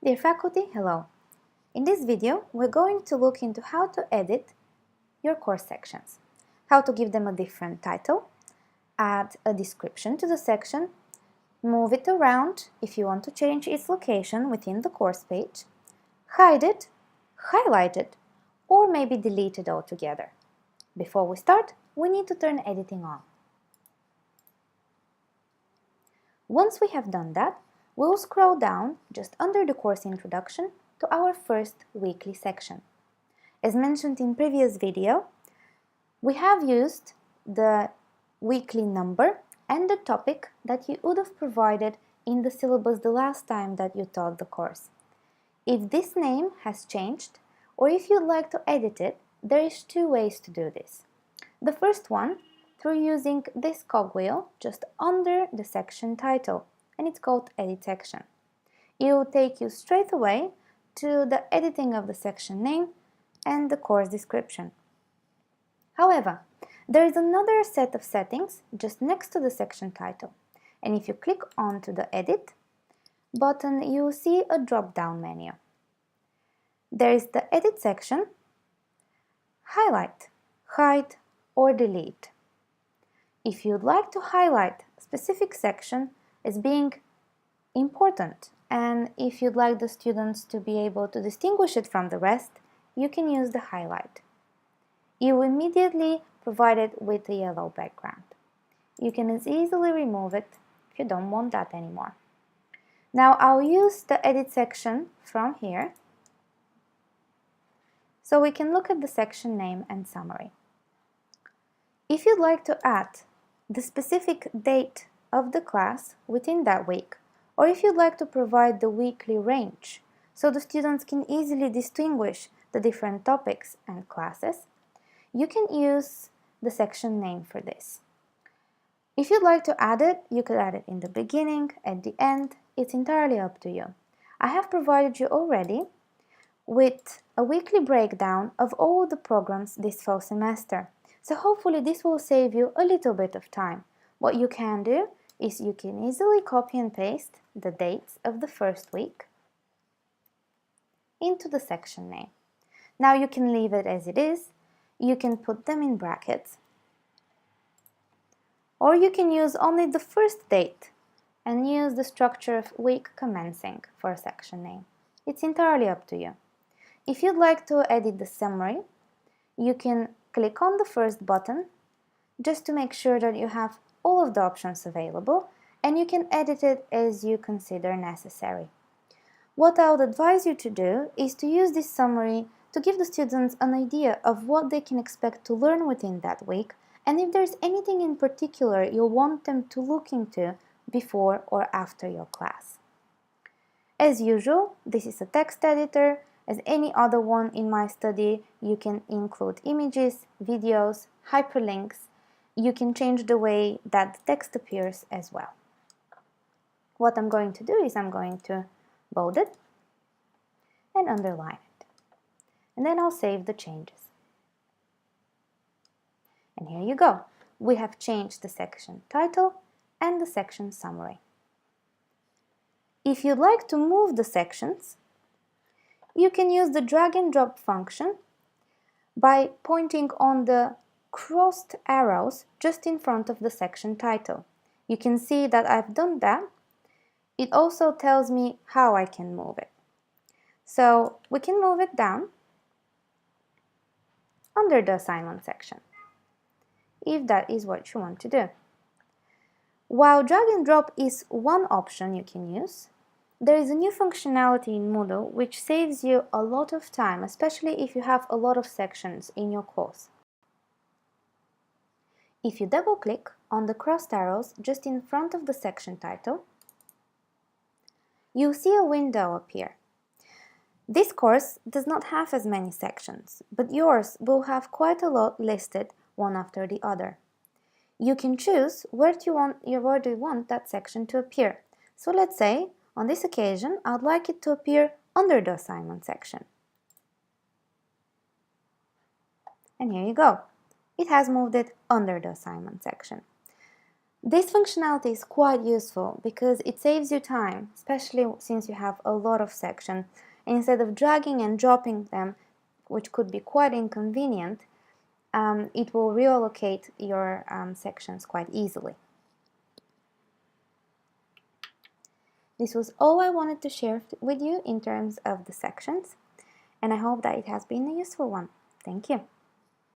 Dear faculty, hello! In this video, we're going to look into how to edit your course sections, how to give them a different title, add a description to the section, move it around if you want to change its location within the course page, hide it, highlight it, or maybe delete it altogether. Before we start, we need to turn editing on. Once we have done that, we'll scroll down just under the course introduction to our first weekly section. As mentioned in previous video, we have used the weekly number and the topic that you would have provided in the syllabus the last time that you taught the course. If this name has changed, or if you'd like to edit it, there is two ways to do this. The first one, through using this cogwheel just under the section title, and it's called Edit Section. It will take you straight away to the editing of the section name and the course description. However, there is another set of settings just next to the section title, and if you click onto the Edit button, you will see a drop-down menu. There is the Edit section, Highlight, Hide, or Delete. If you'd like to highlight a specific section as being important, and if you'd like the students to be able to distinguish it from the rest, you can use the highlight. You will immediately provide it with a yellow background. You can as easily remove it if you don't want that anymore. Now I'll use the edit section from here so we can look at the section name and summary. If you'd like to add the specific date of the class within that week, or if you'd like to provide the weekly range so the students can easily distinguish the different topics and classes, you can use the section name for this. If you'd like to add it, you could add it in the beginning, at the end, it's entirely up to you. I have provided you already with a weekly breakdown of all the programs this fall semester, so hopefully this will save you a little bit of time. What you can do is you can easily copy and paste the dates of the first week into the section name. Now you can leave it as it is, you can put them in brackets, or you can use only the first date and use the structure of week commencing for a section name. It's entirely up to you. If you'd like to edit the summary, you can click on the first button just to make sure that you have all of the options available, and you can edit it as you consider necessary. What I would advise you to do is to use this summary to give the students an idea of what they can expect to learn within that week, and if there's anything in particular you'll want them to look into before or after your class. As usual, this is a text editor. As any other one in my study, you can include images, videos, hyperlinks. You can change the way that the text appears as well. What I'm going to do is I'm going to bold it and underline it. And then I'll save the changes. And here you go. We have changed the section title and the section summary. If you'd like to move the sections, you can use the drag and drop function by pointing on the crossed arrows just in front of the section title. You can see that I've done that. It also tells me how I can move it. So we can move it down under the assignment section, if that is what you want to do. While drag and drop is one option you can use, there is a new functionality in Moodle which saves you a lot of time, especially if you have a lot of sections in your course. If you double-click on the crossed arrows just in front of the section title, you'll see a window appear. This course does not have as many sections, but yours will have quite a lot listed one after the other. You can choose where do you want that section to appear. So let's say, on this occasion, I'd like it to appear under the assignment section. And here you go. It has moved it under the assignment section. This functionality is quite useful because it saves you time, especially since you have a lot of sections. Instead of dragging and dropping them, which could be quite inconvenient, it will reallocate your sections quite easily. This was all I wanted to share with you in terms of the sections, and I hope that it has been a useful one. Thank you.